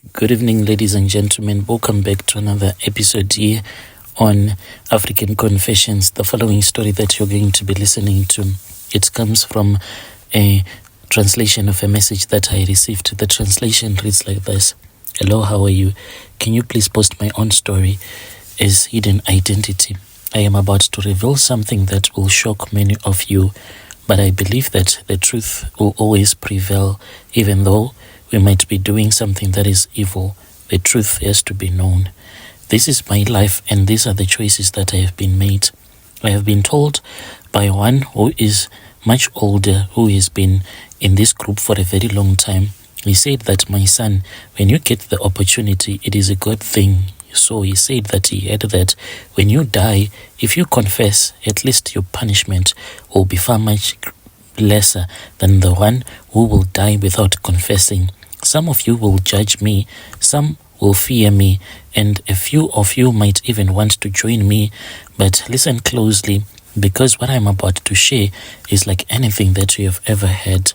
Good evening, ladies and gentlemen. Welcome back to another episode here on African Confessions. The following story that you're going to be listening to, it comes from a translation of a message that I received. The translation reads like this. Hello, how are you? Can you please post my own story as hidden identity? I am about to reveal something that will shock many of you, but I believe that the truth will always prevail, even though we might be doing something that is evil. The truth has to be known. This is my life, and these are the choices that I have been made. I have been told by one who is much older, who has been in this group for a very long time. He said that, my son, when you get the opportunity, it is a good thing. So he said that he had that when you die, if you confess, at least your punishment will be far much lesser than the one who will die without confessing. Some of you will judge me, some will fear me, and a few of you might even want to join me. But listen closely, because what I'm about to share is like anything that you have ever heard.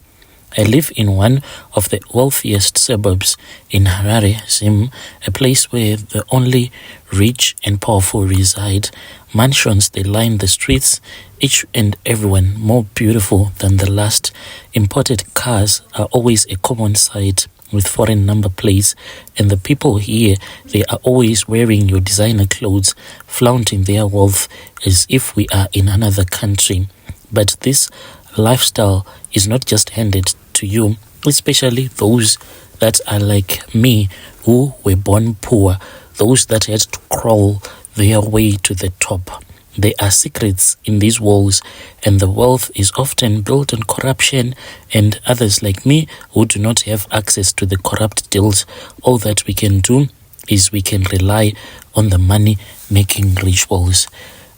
I live in one of the wealthiest suburbs in Harare, Zim, a place where the only rich and powerful reside. Mansions, they line the streets, each and everyone more beautiful than the last. Imported cars are always a common sight with foreign number plates, and the people here, they are always wearing your designer clothes, flaunting their wealth as if we are in another country. But this lifestyle is not just handed to you, especially those that are like me, who were born poor, those that had to crawl their way to the top. There are secrets in these walls, and the wealth is often built on corruption, and others like me who do not have access to the corrupt deals. All that we can do is we can rely on the money-making rituals.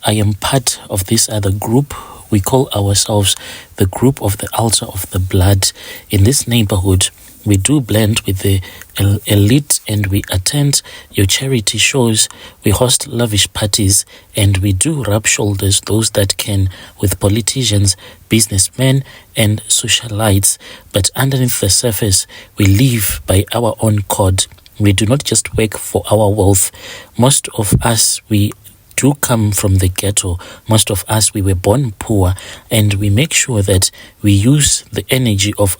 I am part of this other group. We call ourselves the group of the altar of the blood. In this neighborhood, we do blend with the elite, and we attend your charity shows, we host lavish parties, and we do rub shoulders, those that can, with politicians, businessmen, and socialites. But underneath the surface, we live by our own code. We do not just work for our wealth. Most of us, we do come from the ghetto. Most of us, we were born poor, and we make sure that we use the energy of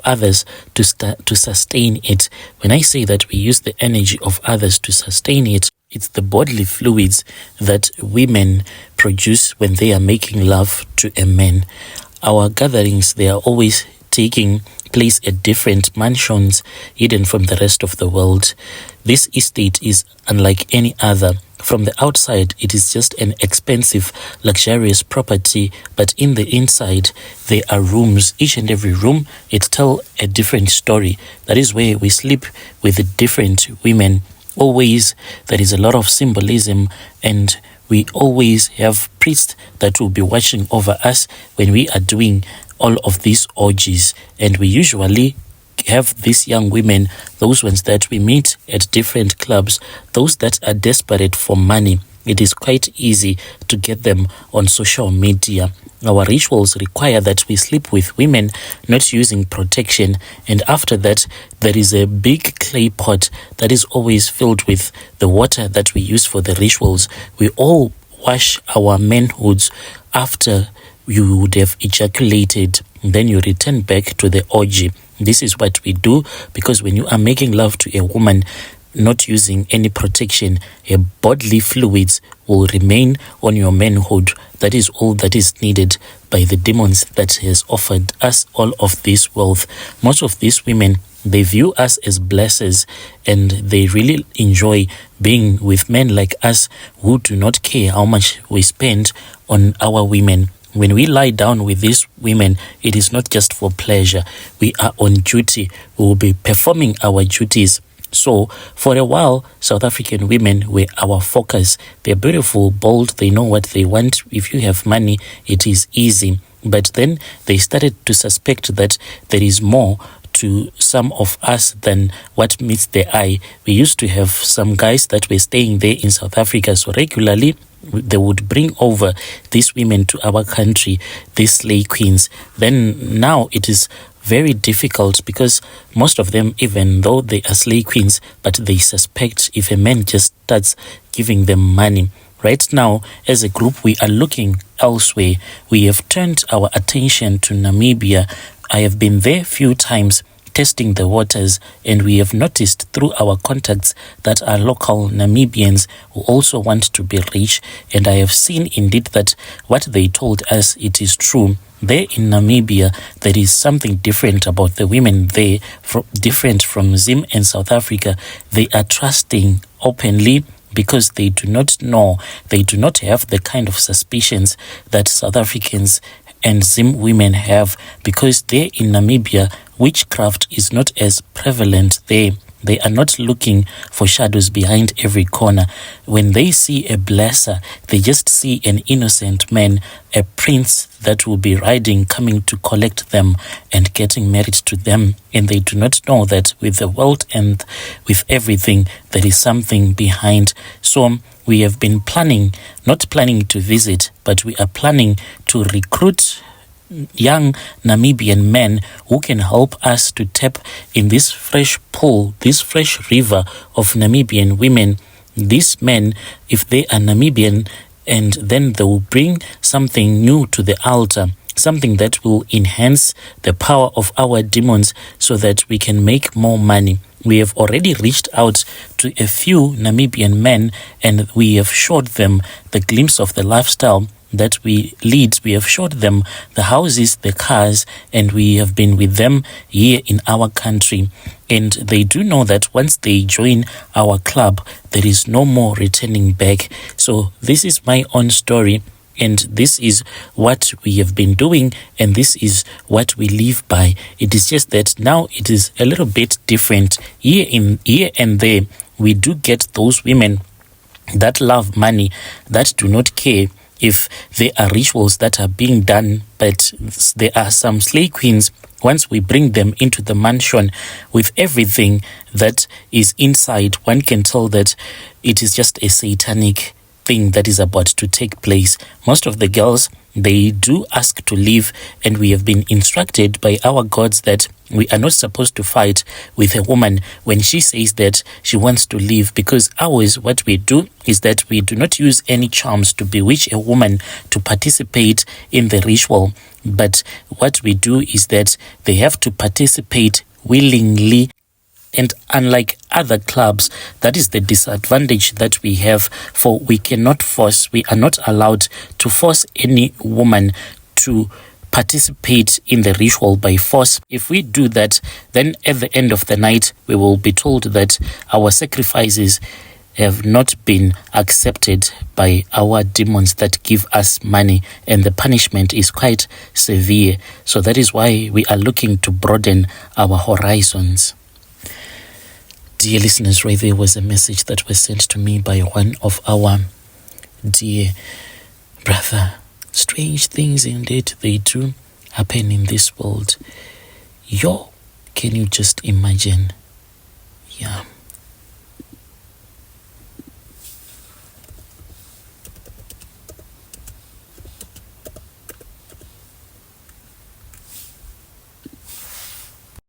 others to sustain it. When I say that we use the energy of others to sustain it, it's the bodily fluids that women produce when they are making love to a man. Our gatherings, they are always taking place at different mansions hidden from the rest of the world. This estate is unlike any other. From the outside, it is just an expensive, luxurious property, but in the inside, there are rooms. Each and every room, it tells a different story. That is where we sleep with different women. Always, there is a lot of symbolism, and we always have priests that will be watching over us when we are doing all of these orgies. And we usually have these young women, those ones that we meet at different clubs, those that are desperate for money. It is quite easy to get them on social media. Our rituals require that we sleep with women not using protection, and after that, there is a big clay pot that is always filled with the water that we use for the rituals. We all wash our manhoods after you would have ejaculated. Then you return back to the orgy. This is what we do, because when you are making love to a woman not using any protection, her bodily fluids will remain on your manhood. That is all that is needed by the demons that has offered us all of this wealth. Most of these women, they view us as blessers, and they really enjoy being with men like us who do not care how much we spend on our women. When we lie down with these women, it is not just for pleasure. We are on duty. We will be performing our duties. So, for a while, South African women were our focus. They're beautiful, bold, they know what they want. If you have money, it is easy. But then they started to suspect that there is more to some of us than what meets the eye. We used to have some guys that were staying there in South Africa, so regularly they would bring over these women to our country, these slay queens. Then now it is very difficult, because most of them, even though they are slave queens, but they suspect if a man just starts giving them money. Right now, as a group, we are looking elsewhere. We have turned our attention to Namibia. I have been there a few times testing the waters, and we have noticed through our contacts that are local Namibians who also want to be rich, and I have seen indeed that what they told us, it is true. There in Namibia, there is something different about the women there, different from Zim and South Africa. They are trusting openly, because they do not know, they do not have the kind of suspicions that South Africans and Zim women have, because there in Namibia, witchcraft is not as prevalent there. They are not looking for shadows behind every corner. When they see a blesser, they just see an innocent man, a prince that will be riding, coming to collect them and getting married to them. And they do not know that with the world and with everything, there is something behind. So we have been not planning to visit, but we are planning to recruit young Namibian men who can help us to tap in this fresh pool, this fresh river of Namibian women. These men, if they are Namibian, and then they will bring something new to the altar, something that will enhance the power of our demons so that we can make more money. We have already reached out to a few Namibian men, and we have showed them the glimpse of the lifestyle that we lead. We have showed them the houses, the cars, and we have been with them here in our country. And they do know that once they join our club, there is no more returning back. So this is my own story, and this is what we have been doing, and this is what we live by. It is just that now it is a little bit different. Here and there, we do get those women that love money, that do not care if there are rituals that are being done, but there are some slave queens. Once we bring them into the mansion with everything that is inside, one can tell that it is just a satanic thing that is about to take place. Most of the girls, they do ask to leave, and we have been instructed by our gods that we are not supposed to fight with a woman when she says that she wants to leave, because ours, what we do is that we do not use any charms to bewitch a woman to participate in the ritual, but what we do is that they have to participate willingly. And unlike other clubs, that is the disadvantage that we have, for we are not allowed to force any woman to participate in the ritual by force. If we do that, then at the end of the night, we will be told that our sacrifices have not been accepted by our demons that give us money, and the punishment is quite severe. So that is why we are looking to broaden our horizons. Dear listeners, right there was a message that was sent to me by one of our dear brother. Strange things indeed, they do happen in this world. Can you just imagine? Yeah.